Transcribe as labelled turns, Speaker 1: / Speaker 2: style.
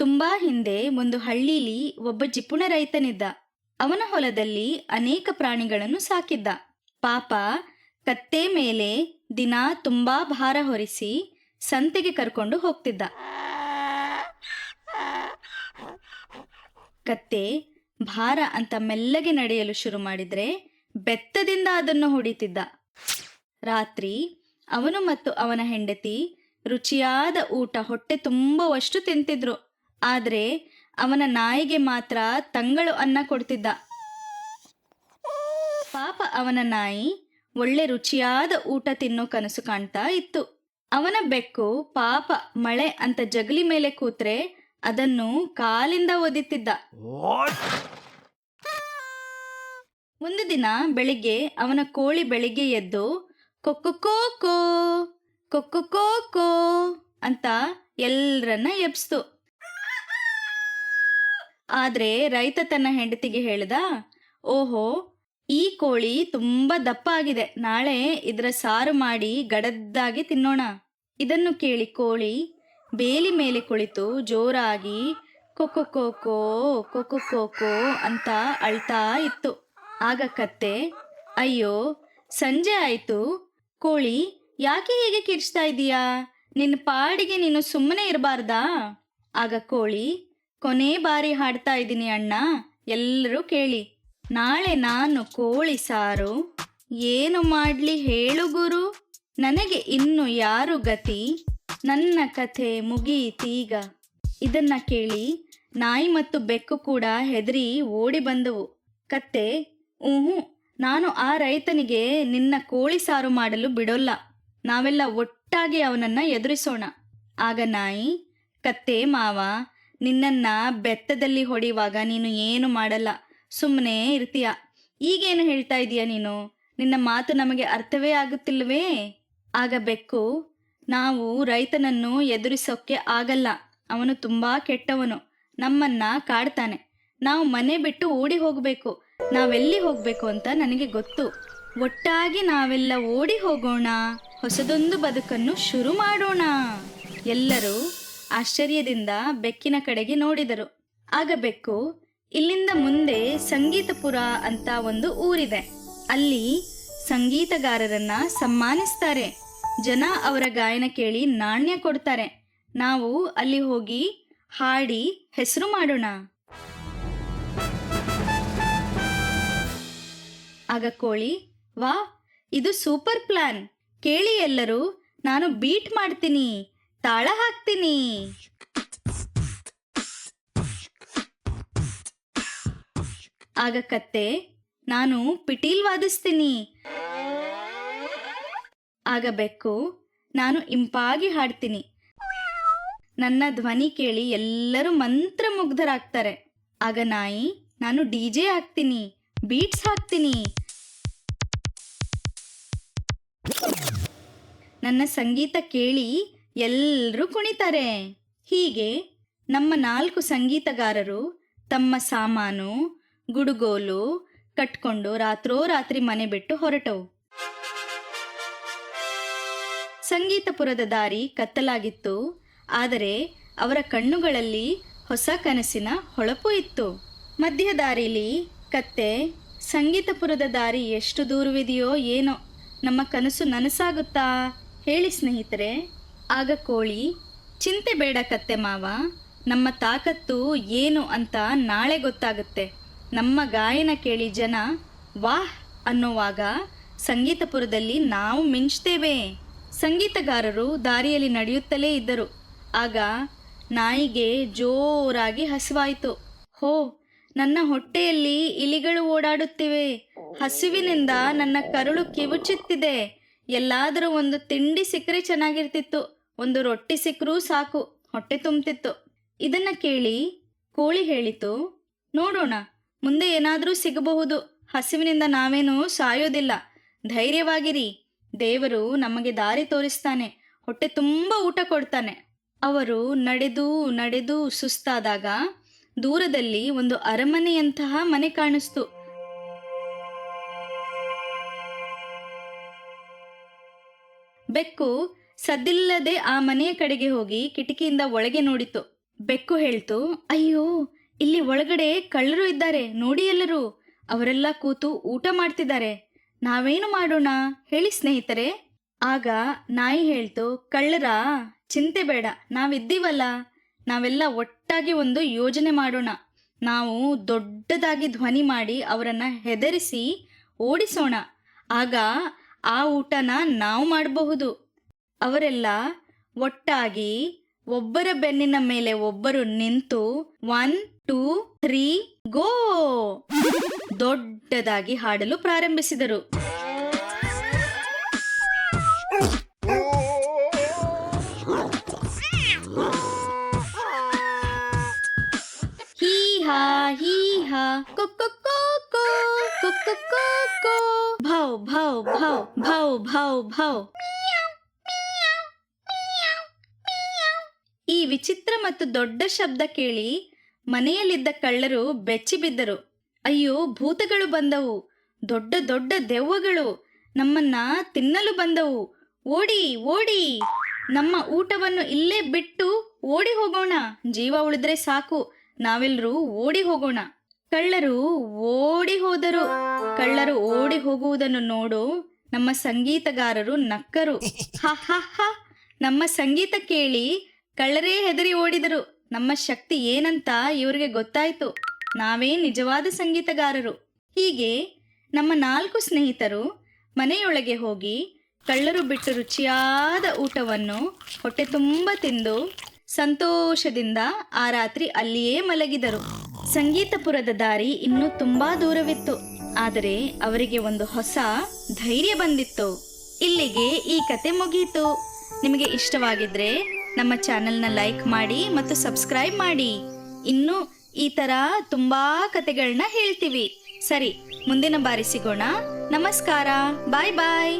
Speaker 1: ತುಂಬಾ ಹಿಂದೆ ಒಂದು ಹಳ್ಳೀಲಿ ಒಬ್ಬ ಜಿಪುಣ ರೈತನಿದ್ದ. ಅವನ ಹೊಲದಲ್ಲಿ ಅನೇಕ ಪ್ರಾಣಿಗಳನ್ನು ಸಾಕಿದ್ದ. ಪಾಪ, ಕತ್ತೆ ಮೇಲೆ ದಿನಾ ತುಂಬಾ ಭಾರ ಹೊರಿಸಿ ಸಂತೆಗೆ ಕರ್ಕೊಂಡು ಹೋಗ್ತಿದ್ದ. ಕತ್ತೆ ಭಾರ ಅಂತ ಮೆಲ್ಲಗೆ ನಡೆಯಲು ಶುರು ಮಾಡಿದ್ರೆ ಬೆತ್ತದಿಂದ ಅದನ್ನು ಹೊಡಿತಿದ್ದ. ರಾತ್ರಿ ಅವನು ಮತ್ತು ಅವನ ಹೆಂಡತಿ ರುಚಿಯಾದ ಊಟ ಹೊಟ್ಟೆ ತುಂಬುವಷ್ಟು ತಿಂತಿದ್ರು. ಆದ್ರೆ ಅವನ ನಾಯಿಗೆ ಮಾತ್ರ ತಂಗಳು ಅನ್ನ ಕೊಡ್ತಿದ್ದ. ಪಾಪ, ಅವನ ನಾಯಿ ಒಳ್ಳೆ ರುಚಿಯಾದ ಊಟ ತಿನ್ನೋ ಕನಸು ಕಾಣ್ತಾ ಇತ್ತು. ಅವನ ಬೆಕ್ಕು ಪಾಪ ಮಳೆ ಅಂತ ಜಗಲಿ ಮೇಲೆ ಕೂತ್ರೆ ಅದನ್ನು ಕಾಲಿಂದ ಒದಿತಿದ್ದ. ಒಂದು ದಿನ ಬೆಳಿಗ್ಗೆ ಅವನ ಕೋಳಿ ಬೆಳಿಗ್ಗೆ ಎದ್ದು ಕೊಕ್ಕೋ ಕೊಕ್ಕೋ ಅಂತ ಎಲ್ಲರನ್ನ ಎಬ್ಸ್ತು. ಆದ್ರೆ ರೈತ ತನ್ನ ಹೆಂಡತಿಗೆ ಹೇಳ್ದ, ಓಹೋ, ಈ ಕೋಳಿ ತುಂಬಾ ದಪ್ಪ ಆಗಿದೆ, ನಾಳೆ ಇದರ ಸಾರು ಮಾಡಿ ಗಡದ್ದಾಗಿ ತಿನ್ನೋಣ. ಇದನ್ನು ಕೇಳಿ ಕೋಳಿ ಬೇಲಿ ಮೇಲೆ ಕುಳಿತು ಜೋರಾಗಿ ಕೊಕ್ಕೋ ಅಂತ ಅಳ್ತಾ ಇತ್ತು. ಆಗ ಕತ್ತೆ, ಅಯ್ಯೋ, ಸಂಜೆ ಆಯ್ತು, ಕೋಳಿ ಯಾಕೆ ಹೀಗೆ ಕಿರ್ಚ್ತಾ ಇದೀಯಾ? ನಿನ್ನ ಪಾಡಿಗೆ ನೀನು ಸುಮ್ಮನೆ ಇರಬಾರ್ದಾ? ಆಗ ಕೋಳಿ, ಕೊನೆ ಬಾರಿ ಹಾಡ್ತಾ ಇದ್ದೀನಿ ಅಣ್ಣ, ಎಲ್ಲರೂ ಕೇಳಿ. ನಾಳೆ ನಾನು ಕೋಳಿ ಸಾರು ಏನು ಮಾಡ್ಲಿ ಹೇಳು ಗುರು, ನನಗೆ ಇನ್ನು ಯಾರು ಗತಿ, ನನ್ನ ಕಥೆ ಮುಗೀತೀಗ. ಇದನ್ನ ಕೇಳಿ ನಾಯಿ ಮತ್ತು ಬೆಕ್ಕು ಕೂಡ ಹೆದರಿ ಓಡಿ ಬಂದವು. ಕತ್ತೆ, ನಾನು ಆ ರೈತನಿಗೆ ನಿನ್ನ ಕೋಳಿ ಸಾರು ಮಾಡಲು ಬಿಡೋಲ್ಲ, ನಾವೆಲ್ಲ ಒಟ್ಟಾಗಿ ಅವನನ್ನ ಎದುರಿಸೋಣ. ಆಗ ನಾಯಿ, ಕತ್ತೆ ಮಾವ, ನಿನ್ನನ್ನ ಬೆತ್ತದಲ್ಲಿ ಹೊಡೆಯುವಾಗ ನೀನು ಏನು ಮಾಡಲ್ಲ, ಸುಮ್ಮನೆ ಇರ್ತೀಯ. ಈಗೇನು ಹೇಳ್ತಾ ಇದೀಯ ನೀನು? ನಿನ್ನ ಮಾತು ನಮಗೆ ಅರ್ಥವೇ ಆಗುತ್ತಿಲ್ವೇ? ಆಗ ಬೆಕ್ಕು, ನಾವು ರೈತನನ್ನು ಎದುರಿಸೋಕ್ಕೆ ಆಗಲ್ಲ, ಅವನು ತುಂಬಾ ಕೆಟ್ಟವನು, ನಮ್ಮನ್ನ ಕಾಡ್ತಾನೆ, ನಾವು ಮನೆ ಬಿಟ್ಟು ಓಡಿ ಹೋಗಬೇಕು. ನಾವೆಲ್ಲಿ ಹೋಗ್ಬೇಕು ಅಂತ ನನಗೆ ಗೊತ್ತು, ಒಟ್ಟಾಗಿ ನಾವೆಲ್ಲ ಓಡಿ ಹೋಗೋಣ, ಹೊಸದೊಂದು ಬದುಕನ್ನು ಶುರು ಮಾಡೋಣ. ಎಲ್ಲರೂ ಆಶ್ಚರ್ಯದಿಂದ ಬೆಕ್ಕಿನ ಕಡೆಗೆ ನೋಡಿದರು. ಆಗ ಬೆಕ್ಕು, ಇಲ್ಲಿಂದ ಮುಂದೆ ಸಂಗೀತಪುರ ಅಂತ ಒಂದು ಊರಿದೆ, ಅಲ್ಲಿ ಸಂಗೀತಗಾರರನ್ನ ಸನ್ಮಾನಿಸ್ತಾರೆ, ಜನ ಅವರ ಗಾಯನ ಕೇಳಿ ನಾಣ್ಯ ಕೊಡ್ತಾರೆ, ನಾವು ಅಲ್ಲಿ ಹೋಗಿ ಹಾಡಿ ಹೆಸರು ಮಾಡೋಣ. ಆಗ ಕೋಳಿ, ವಾ, ಇದು ಸೂಪರ್ ಪ್ಲಾನ್, ಕೇಳಿ ಎಲ್ಲರೂ, ನಾನು ಬೀಟ್ ಮಾಡ್ತೀನಿ, ತಾಳ ಹಾಕ್ತೀನಿ. ಆಗ ಕತ್ತೆ, ನಾನು ಪಿಟೀಲ್ ವಾದಿಸ್ತೀನಿ. ಆಗ ಬೆಕ್ಕು, ನಾನು ಇಂಪಾಗಿ ಹಾಡ್ತೀನಿ. ನನ್ನ ಧ್ವನಿ ಕೇಳಿ ಎಲ್ಲರೂ ಮಂತ್ರಮುಗ್ಧರಾಗ್ತಾರೆ. ಆಗ ನಾಯಿ, ನಾನು ಡಿಜೆ ಹಾಕ್ತೀನಿ, ಬೀಟ್ಸ್ ಹಾಕ್ತೀನಿ. ನನ್ನ ಸಂಗೀತ ಕೇಳಿ ಎಲ್ಲರೂ ಕುಣಿತಾರೆ. ಹೀಗೆ ನಮ್ಮ 4 ಸಂಗೀತಗಾರರು ತಮ್ಮ ಸಾಮಾನು ಗುಡುಗೋಲು ಕಟ್ಕೊಂಡು ರಾತ್ರೋರಾತ್ರಿ ಮನೆ ಬಿಟ್ಟು ಹೊರಟವು. ಸಂಗೀತಪುರದ ದಾರಿ ಕತ್ತಲಾಗಿತ್ತು, ಆದರೆ ಅವರ ಕಣ್ಣುಗಳಲ್ಲಿ ಹೊಸ ಕನಸಿನ ಹೊಳಪು ಇತ್ತು. ಮಧ್ಯ ದಾರಿಲಿ ಕತ್ತೆ, ಸಂಗೀತಪುರದ ದಾರಿ ಎಷ್ಟು ದೂರವಿದೆಯೋ ಏನೋ, ನಮ್ಮ ಕನಸು ನನಸಾಗುತ್ತಾ ಹೇಳಿ ಸ್ನೇಹಿತರೆ. ಆಗ ಕೋಳಿ, ಚಿಂತೆ ಬೇಡ ಕತ್ತೆ ಮಾವ, ನಮ್ಮ ತಾಕತ್ತು ಏನು ಅಂತ ನಾಳೆ ಗೊತ್ತಾಗುತ್ತೆ. ನಮ್ಮ ಗಾಯನ ಕೇಳಿ ಜನ ವಾಹ್ ಅನ್ನೋವಾಗ ಸಂಗೀತಪುರದಲ್ಲಿ ನಾವು ಮಿಂಚ್ತೇವೆ. ಸಂಗೀತಗಾರರು ದಾರಿಯಲ್ಲಿ ನಡೆಯುತ್ತಲೇ ಇದ್ದರು. ಆಗ ನಾಯಿಗೆ ಜೋರಾಗಿ ಹಸಿವಾಯಿತು. ಹೋ, ನನ್ನ ಹೊಟ್ಟೆಯಲ್ಲಿ ಇಲಿಗಳು ಓಡಾಡುತ್ತಿವೆ, ಹಸಿವಿನಿಂದ ನನ್ನ ಕರುಳು ಕಿವುಚುತ್ತಿದೆ, ಎಲ್ಲಾದರೂ ಒಂದು ತಿಂಡಿ ಸಿಕ್ಕರೆ ಚೆನ್ನಾಗಿರ್ತಿತ್ತು, ಒಂದು ರೊಟ್ಟಿ ಸಿಕ್ಕರೂ ಸಾಕು, ಹೊಟ್ಟೆ ತುಂಬ್ತಿತ್ತು. ಇದನ್ನ ಕೇಳಿ ಕೋಳಿ ಹೇಳಿತು, ನೋಡೋಣ, ಮುಂದೆ ಏನಾದರೂ ಸಿಗಬಹುದು, ಹಸಿವಿನಿಂದ ನಾವೇನೂ ಸಾಯೋದಿಲ್ಲ, ಧೈರ್ಯವಾಗಿರಿ, ದೇವರು ನಮಗೆ ದಾರಿ ತೋರಿಸ್ತಾನೆ, ಹೊಟ್ಟೆ ತುಂಬ ಊಟ ಕೊಡ್ತಾನೆ. ಅವರು ನಡೆದು ನಡೆದು ಸುಸ್ತಾದಾಗ ದೂರದಲ್ಲಿ ಒಂದು ಅರಮನೆಯಂತಹ ಮನೆ ಕಾಣಿಸ್ತು. ಬೆಕ್ಕು ಸದ್ದಿಲ್ಲದೆ ಆ ಮನೆಯ ಕಡೆಗೆ ಹೋಗಿ ಕಿಟಕಿಯಿಂದ ಒಳಗೆ ನೋಡಿತು. ಬೆಕ್ಕು ಹೇಳ್ತು, ಅಯ್ಯೋ, ಇಲ್ಲಿ ಒಳಗಡೆ ಕಳ್ಳರು ಇದ್ದಾರೆ ನೋಡಿ ಎಲ್ಲರೂ. ಅವರೆಲ್ಲ ಕೂತು ಊಟ ಮಾಡ್ತಿದ್ದಾರೆ. ನಾವೇನು ಮಾಡೋಣ ಹೇಳಿ ಸ್ನೇಹಿತರೆ. ಆಗ ನಾಯಿ ಹೇಳ್ತು, ಕಳ್ಳರ ಚಿಂತೆ ಬೇಡ, ನಾವಿದ್ದೀವಲ್ಲ. ನಾವೆಲ್ಲ ಒಟ್ಟಾಗಿ ಒಂದು ಯೋಜನೆ ಮಾಡೋಣ. ನಾವು ದೊಡ್ಡದಾಗಿ ಧ್ವನಿ ಮಾಡಿ ಅವರನ್ನು ಹೆದರಿಸಿ ಓಡಿಸೋಣ. ಆಗ ಆ ಊಟನ ನಾವು ಮಾಡಬಹುದು. ಅವರೆಲ್ಲ ಒಟ್ಟಾಗಿ ಒಬ್ಬರ ಬೆನ್ನಿನ ಮೇಲೆ ಒಬ್ಬರು ನಿಂತು 1 2 3 ಗೋ ದೊಡ್ಡದಾಗಿ ಹಾಡಲು ಪ್ರಾರಂಭಿಸಿದರು. ಹೀ ಹಾ ಹೀ ಹಾ ಕೊಕ್ಕೊ ಕೊಕ್ಕೊ ಭೌ ಭೌ ಭೌ ಭೌ ಭೌ ಭೌ. ಈ ವಿಚಿತ್ರ ಮತ್ತು ದೊಡ್ಡ ಶಬ್ದ ಕೇಳಿ ಮನೆಯಲ್ಲಿದ್ದ ಕಳ್ಳರು ಬೆಚ್ಚಿ ಬಿದ್ದರು. ಅಯ್ಯೋ, ಭೂತಗಳು ಬಂದವು, ದೊಡ್ಡ ದೊಡ್ಡ ದೆವ್ವಗಳು ನಮ್ಮನ್ನ ತಿನ್ನಲು ಬಂದವು. ಓಡಿ ಓಡಿ, ನಮ್ಮ ಊಟವನ್ನು ಇಲ್ಲೇ ಬಿಟ್ಟು ಓಡಿ ಹೋಗೋಣ. ಜೀವ ಉಳಿದ್ರೆ ಸಾಕು, ನಾವೆಲ್ಲರೂ ಓಡಿ ಹೋಗೋಣ. ಕಳ್ಳರು ಓಡಿ ಹೋದರು. ಕಳ್ಳರು ಓಡಿ ಹೋಗುವುದನ್ನು ನೋಡು ನಮ್ಮ ಸಂಗೀತಗಾರರು ನಕ್ಕರು. ಹ ಹ ಹ. ನಮ್ಮ ಸಂಗೀತ ಕೇಳಿ ಕಳ್ಳರೇ ಹೆದರಿ ಓಡಿದರು. ನಮ್ಮ ಶಕ್ತಿ ಏನಂತ ಇವರಿಗೆ ಗೊತ್ತಾಯ್ತು. ನಾವೇ ನಿಜವಾದ ಸಂಗೀತಗಾರರು. ಹೀಗೆ ನಮ್ಮ 4 ಸ್ನೇಹಿತರು ಮನೆಯೊಳಗೆ ಹೋಗಿ ಕಳ್ಳರು ಬಿಟ್ಟು ರುಚಿಯಾದ ಊಟವನ್ನು ಹೊಟ್ಟೆ ತುಂಬ ತಿಂದು ಸಂತೋಷದಿಂದ ಆ ರಾತ್ರಿ ಅಲ್ಲಿಯೇ ಮಲಗಿದರು. ಸಂಗೀತಪುರದ ದಾರಿ ಇನ್ನೂ ತುಂಬಾ ದೂರವಿತ್ತು. ಆದರೆ ಅವರಿಗೆ ಒಂದು ಹೊಸ ಧೈರ್ಯ ಬಂದಿತ್ತು. ಇಲ್ಲಿಗೆ ಈ ಕತೆ ಮುಗೀತು. ನಿಮಗೆ ಇಷ್ಟವಾಗಿದ್ರೆ ನಮ್ಮ ಚಾನೆಲ್ನ ಲೈಕ್ ಮಾಡಿ ಮತ್ತು ಸಬ್ಸ್ಕ್ರೈಬ್ ಮಾಡಿ. ಇನ್ನು ಈ ಥರ ತುಂಬಾ ಕತೆಗಳನ್ನ ಹೇಳ್ತೀವಿ. ಸರಿ, ಮುಂದಿನ ಬಾರಿ ಸಿಗೋಣ. ನಮಸ್ಕಾರ. ಬಾಯ್ ಬಾಯ್.